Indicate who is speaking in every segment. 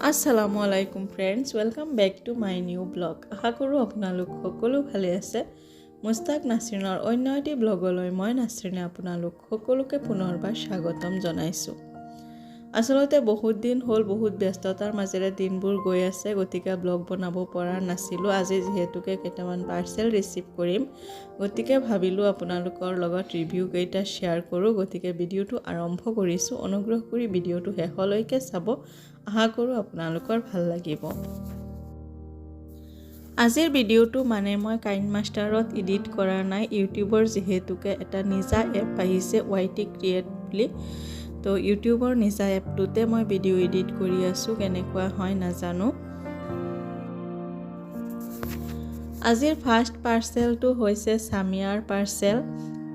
Speaker 1: Assalamu alaikum friends, welcome back to my new blog. আশা কৰোঁ আপোনালোক সকলো ভালে আছে। Mustaque Nasrinৰ অন্য এটি ব্লগলৈ মই নাছৰিনে আপোনালোক সকলোকে পুনৰবাৰ স্বাগতম জনাইছোঁ। আসলতে বহুত দিন হ'ল বহুত ব্যস্ততাৰ মাজেৰে দিনবোৰ গৈ আছে, গতিকে ব্লগ বনাব পৰা নাছিলোঁ। আজি যেহেতুকে কেইটামান পাৰ্সেল ৰিসিভ কৰিম, গতিকে ভাবিলোঁ আপোনালোকৰ লগত ৰিভিউ কেইটা শ্বেয়াৰ কৰোঁ। গতিকে ভিডিঅ'টো আৰম্ভ কৰিছোঁ। অনুগ্ৰহ কৰি ভিডিঅ'টো শেষলৈকে চাব। আশা কৰোঁ আপোনালোকৰ ভাল লাগিব। আজিৰ ভিডিঅ'টো মানে মই কাইন মাষ্টাৰত এডিট কৰা নাই, ইউটিউবৰ যেহেতুকে এটা নিজা এপ আহিছে YT ক্ৰিয়েট বুলি, তো ইউটিউবৰ নিজা এপটোতে মই ভিডিঅ' এডিট কৰি আছোঁ। কেনেকুৱা হয় নাজানো। আজিৰ ফাৰ্ষ্ট পাৰ্সেলটো হৈছে সামিয়াৰ পাৰ্সেল।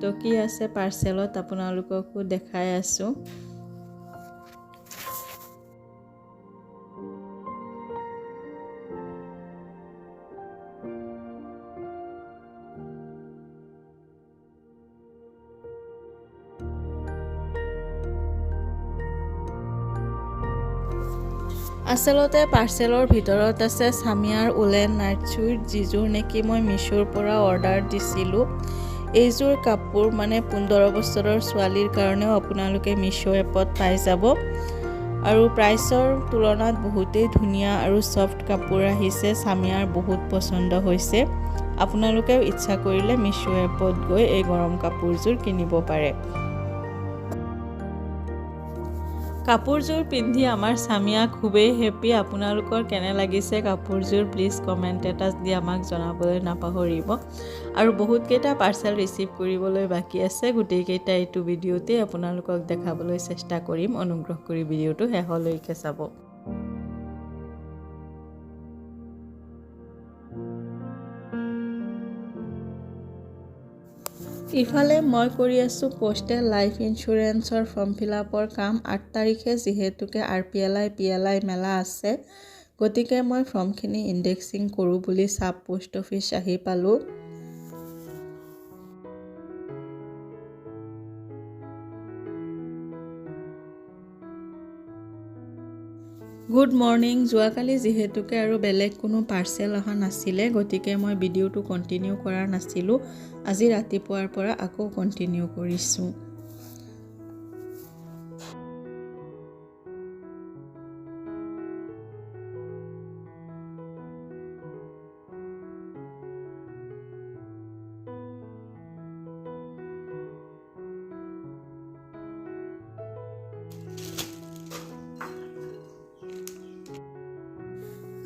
Speaker 1: তো কি আছে পাৰ্সেলত আপোনালোককো দেখাই আছোঁ। আসলতে পাৰ্সেলৰ ভিতৰত আছে সামিয়াৰ উলেন নাইট স্যুট, যিযোৰ নেকি মই মিশোৰ পৰা অৰ্ডাৰ দিছিলোঁ। এইযোৰ কাপোৰ মানে 15 বছৰৰ ছোৱালীৰ কাৰণেও আপোনালোকে মিশো এপত পাই যাব, আৰু প্ৰাইচৰ তুলনাত বহুতেই ধুনীয়া আৰু সফ্ট কাপোৰ আহিছে। সামিয়াৰ বহুত পছন্দ হৈছে। আপোনালোকেও ইচ্ছা কৰিলে মিশো এপত গৈ এই গৰম কাপোৰযোৰ কিনিব পাৰে। কাপোৰযোৰ পিন্ধি আমাৰ সামিয়া খুবেই হেপি। আপোনালোকৰ কেনে লাগিছে কাপোৰযোৰ প্লিজ কমেণ্ট এটা দি আমাক জনাবলৈ নাপাহৰিব। আৰু বহুত কেইটা পাৰ্সেল ৰিসিভ কৰিবলৈ বাকী আছে, গোটেই কেইটা এইটো ভিডিঅ'তে আপোনালোকক দেখাবলৈ চেষ্টা কৰিম। অনুগ্ৰহ কৰি ভিডিঅ'টো শেষলৈকে চাব। ইফালে মই কৰি আছোঁ পোষ্টেল লাইফ ইন্সুৰেন্সৰ ফৰ্ম ফিলআপৰ কাম। 8 তাৰিখে যিহেতুকে PLI মেলা আছে, গতিকে মই ফৰ্মখিনি ইণ্ডেক্সিং কৰোঁ বুলি সাব পোষ্ট অফিচ আহি পালোঁ। Good morning. যোৱাকালি যিহেতুকে আৰু বেলেগ কোনো পাৰ্সেল অহা নাছিলে, গতিকে মই ভিডিঅ'টো কণ্টিনিউ কৰা নাছিলোঁ। আজি ৰাতিপুৱাৰ পৰা আকৌ কণ্টিনিউ কৰিছোঁ।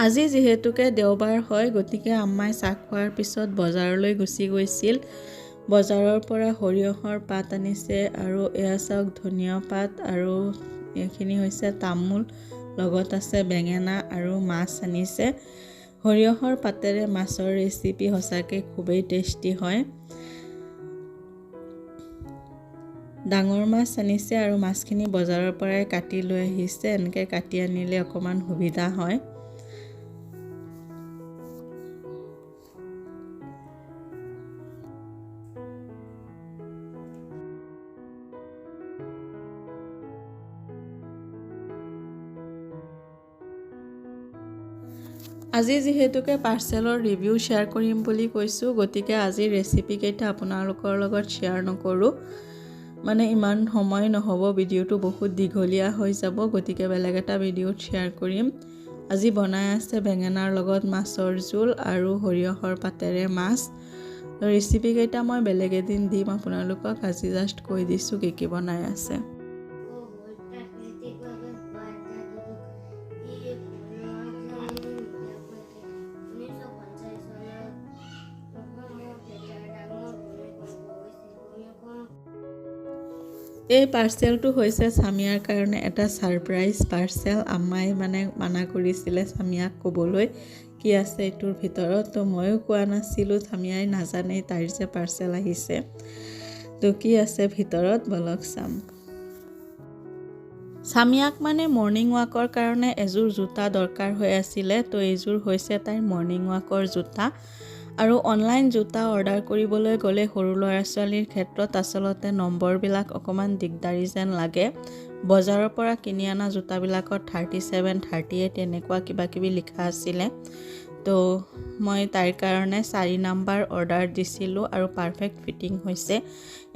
Speaker 1: আজি যেহেতুকে দেওবাৰ হয়, গতিকে আম্মাই চাহ খোৱাৰ পিছত বজাৰলৈ গুচি গৈছিল। বজাৰৰ পৰা সৰিয়হৰ পাত আনিছে, আৰু এয়া চাওক ধনিয়া পাত, আৰু এইখিনি হৈছে তামোল, লগত আছে বেঙেনা আৰু মাছ আনিছে। সৰিয়হৰ পাতেৰে মাছৰ ৰেচিপি সঁচাকৈ খুবেই টেষ্টি হয়। ডাঙৰ মাছ আনিছে, আৰু মাছখিনি বজাৰৰ পৰাই কাটি লৈ আহিছে। এনেকৈ কাটি আনিলে অকণমান সুবিধা হয়। আজি যেহেতুকে পাৰ্সেলৰ ৰিভিউ শ্বেয়াৰ কৰিম বুলি কৈছোঁ, গতিকে আজি ৰেচিপি কেইটা আপোনালোকৰ লগত শ্বেয়াৰ নকৰোঁ, মানে ইমান সময় নহ'ব, ভিডিঅ'টো বহুত দীঘলীয়া হৈ যাব। গতিকে বেলেগ এটা ভিডিঅ'ত শ্বেয়াৰ কৰিম। আজি বনাই আছে বেঙেনাৰ লগত মাছৰ জোল আৰু সৰিয়হৰ পাতেৰে মাছ। ৰেচিপি কেইটা মই বেলেগ এদিন দিম আপোনালোকক, আজি জাষ্ট কৈ দিছোঁ কি বনাই আছে। এই পাৰ্সেলটো হৈছে সামিয়াৰ কাৰণে এটা ছাৰপ্ৰাইজ পাৰ্সেল। আম্মাই মানে মানা কৰিছিলে সামিয়াক ক'বলৈ কি আছে এইটোৰ ভিতৰত, তো ময়ো কোৱা নাছিলোঁ, সামিয়াই নাজানেই তাইৰ যে পাৰ্সেল আহিছে। তো কি আছে ভিতৰত বলক চাম। সামিয়াক মানে মৰ্ণিং ৱাকৰ কাৰণে এযোৰ জোতা দৰকাৰ হৈ আছিলে, তো এইযোৰ হৈছে তাইৰ মৰ্ণিং ৱাকৰ জোতা। আৰু অনলাইন জোতা অৰ্ডাৰ কৰিবলৈ গ'লে সৰু ল'ৰা ছোৱালীৰ ক্ষেত্ৰত আচলতে নম্বৰবিলাক অকণমান দিগদাৰী যেন লাগে। বজাৰৰ পৰা কিনি অনা জোতাবিলাকত 37, 38 এনেকুৱা কিবা কিবি লিখা আছিলে। তো মই তাইৰ কাৰণে 4 নম্বৰ অৰ্ডাৰ দিছিলোঁ আৰু পাৰফেক্ট ফিটিং হৈছে।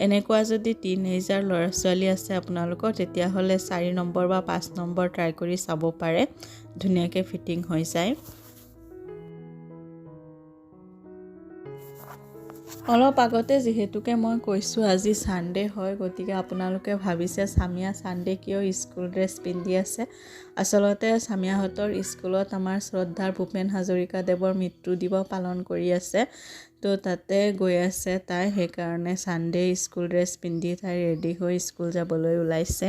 Speaker 1: এনেকুৱা যদি টিনেজাৰ ল'ৰা ছোৱালী আছে আপোনালোকৰ, তেতিয়াহ'লে 4 নম্বৰ বা 5 নম্বৰ ট্ৰাই কৰি চাব পাৰে, ধুনীয়াকৈ ফিটিং হৈ যায়। অলপ আগতে যিহেতুকে মই কৈছোঁ আজি ছানডে হয়, গতিকে আপোনালোকে ভাবিছে ছামিয়া ছানডে কিয় স্কুল ড্ৰেছ পিন্ধি আছে। আচলতে ছামিয়াহঁতৰ স্কুলত আমাৰ শ্ৰদ্ধাৰ ভূপেন হাজৰিকাদেৱৰ মৃত্যু দিৱস পালন কৰি আছে। তো তাতে গৈ আছে তাই, সেইকাৰণে ছানডে স্কুল ড্ৰেছ পিন্ধি তাই ৰেডি হৈ স্কুল যাবলৈ ওলাইছে।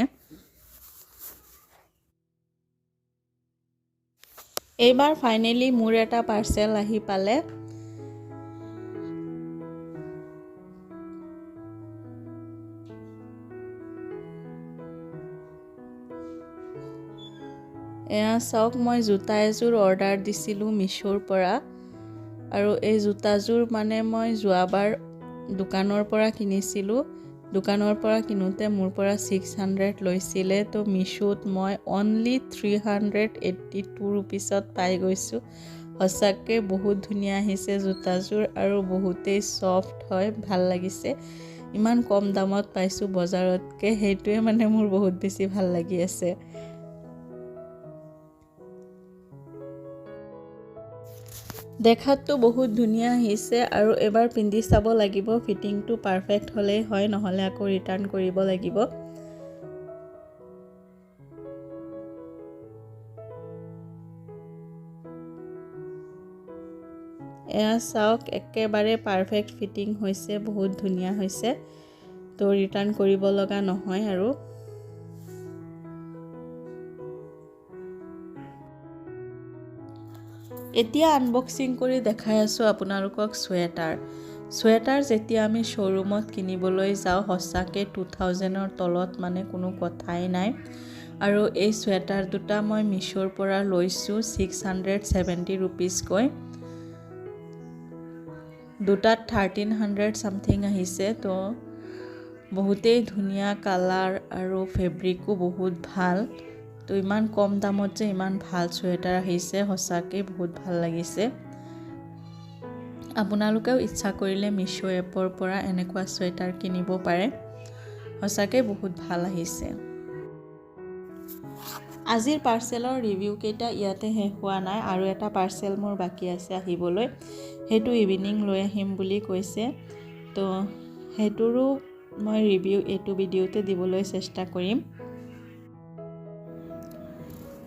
Speaker 1: এইবাৰ ফাইনেলি মোৰ এটা পাৰ্চেল আহি পালে। এয়া চাওক, মই জোতা এযোৰ অৰ্ডাৰ দিছিলোঁ মিছোৰ পৰা। আৰু এই জোতাযোৰ মানে মই যোৱাবাৰ দোকানৰ পৰা কিনিছিলোঁ। দোকানৰ পৰা কিনোতে মোৰ পৰা 600 লৈছিলে। তো মিছোত মই অনলি 382 ৰুপিছত পাই গৈছোঁ। সঁচাকৈ বহুত ধুনীয়া আহিছে জোতাযোৰ আৰু বহুতেই ছফ্ট হয়, ভাল লাগিছে। ইমান কম দামত পাইছোঁ বজাৰতকৈ, সেইটোৱে মানে মোৰ বহুত বেছি ভাল লাগি আছে। দেখাততো বহুত ধুনীয়া আহিছে আৰু এবাৰ পিন্ধি চাব লাগিব। ফিটিংটো পাৰফেক্ট হ'লেই হয়, নহ'লে আকৌ ৰিটাৰ্ণ কৰিব লাগিব। এয়া চাওক, একেবাৰে পাৰফেক্ট ফিটিং হৈছে, বহুত ধুনীয়া হৈছে। তো ৰিটাৰ্ণ কৰিব লগা নহয় আৰু। এতিয়া আনবক্সিং কৰি দেখাই আছোঁ আপোনালোকক চুৱেটাৰ যেতিয়া আমি শ্ব'ৰুমত কিনিবলৈ যাওঁ, সঁচাকৈ 2000ৰ তলত মানে কোনো কথাই নাই। আৰু এই চুৱেটাৰ দুটা মই মিছোৰ পৰা লৈছোঁ 670 ৰুপিজকৈ। দুটাত 1300 ছামথিং আহিছে। তো বহুতেই ধুনীয়া কালাৰ আৰু ফেব্ৰিকো বহুত ভাল। তো ইমান কম দামত যে ইমান ভাল চুৱেটাৰ আহিছে, সঁচাকৈ বহুত ভাল লাগিছে। আপোনালোকেও ইচ্ছা কৰিলে মিছো এপৰ পৰা এনেকুৱা চুৱেটাৰ কিনিব পাৰে, সঁচাকৈ বহুত ভাল আহিছে। আজিৰ পাৰ্চেলৰ ৰিভিউকেইটা ইয়াতে শেষ হোৱা নাই, আৰু এটা পাৰ্চেল মোৰ বাকী আছে আহিবলৈ। সেইটো ইভিনিং লৈ আহিম বুলি কৈছে। তো সেইটোৰো মই ৰিভিউ এইটো ভিডিঅ'তে দিবলৈ চেষ্টা কৰিম।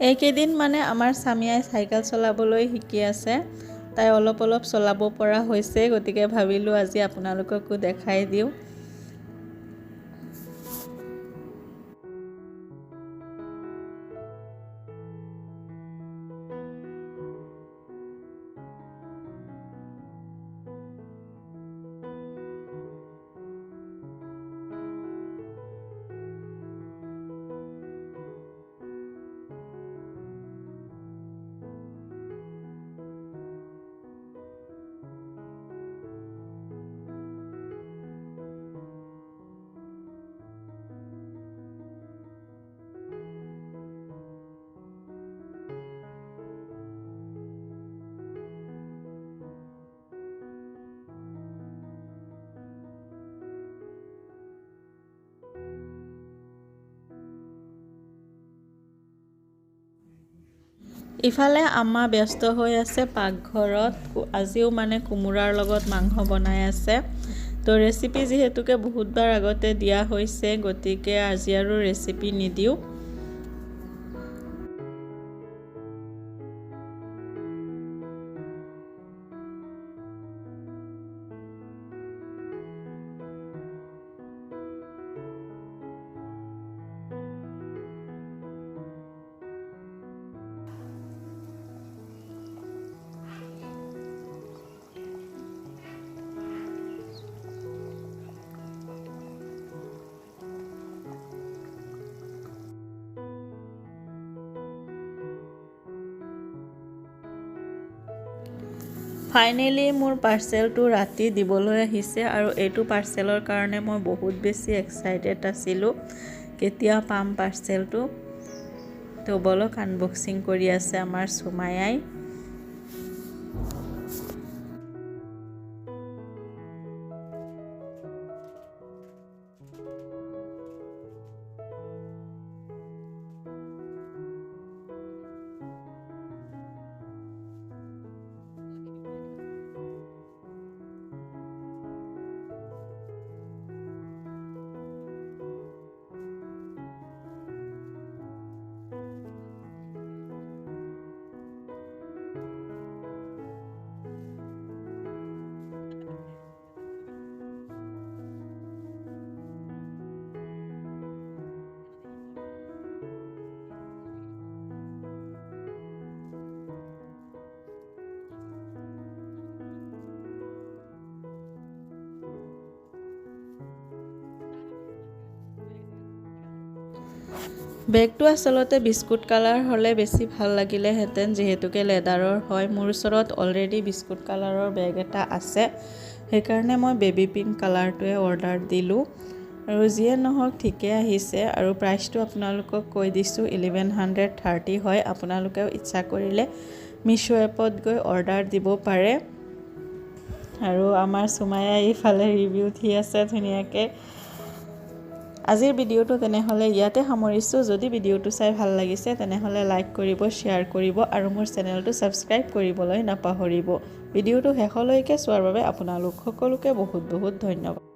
Speaker 1: এইকেইদিন মানে আমাৰ ছামিয়াই চাইকেল চলাবলৈ শিকি আছে। তাই অলপ অলপ চলাব পৰা হৈছে, গতিকে ভাবিলোঁ আজি আপোনালোককো দেখাই দিওঁ। ইফালে আম্মা ব্যস্ত হৈ আছে পাকঘৰত। আজিও মানে কোমোৰাৰ লগত মাংস বনাই আছে। তো ৰেচিপি যিহেতুকে বহুতবাৰ আগতে দিয়া হৈছে, গতিকে আজি আৰু ৰেচিপি নিদিওঁ। ফাইনেলি মোৰ পাৰ্চেলটো ৰাতি দিবলৈ আহিছে আৰু এইটো পাৰ্চেলৰ কাৰণে মই বহুত বেছি এক্সাইটেড আছিলোঁ কেতিয়া পাম পাৰ্চেলটো তো বলক আনবক্সিং কৰি আছে আমাৰ সুমায়াই বেগটো আসলতে বিস্কুট কালাৰ হলে বেছি ভাল লাগিলেহেঁতেন যেহেতুকে লেদাৰৰ হয় মোৰ ওচৰত অলৰেডি বিস্কুট কালাৰৰ বেগ এটা আছে সেইকাৰণে মই বেবি পিংক কালাৰটোৱে অৰ্ডাৰ দিলোঁ আৰু যিয়ে নহওক ঠিকে আহিছে আৰু প্ৰাইচটো আপোনালোকক কৈ দিছোঁ 1130 হয় আপোনালোকেও ইচ্ছা কৰিলে মিছো এপত গৈ অৰ্ডাৰ দিব পাৰে আৰু আমাৰ সুমায়া ইফালে ৰিভিউ দি আছে ধুনীয়াকৈ আজিৰ ভিডিওটো তেনেহলে ইয়াতে সামৰিছোঁ যদি ভিডিওটো চাই ভাল লাগিছে তেনেহলে লাইক কৰিব শেয়াৰ কৰিব আৰু মোৰ চেনেলটো সাবস্ক্ৰাইব কৰিবলৈ নাপাহৰিব ভিডিওটো শেষলৈকে চোৱাৰ বাবে আপোনালোক সকলোকে বহুত বহুত ধন্যবাদ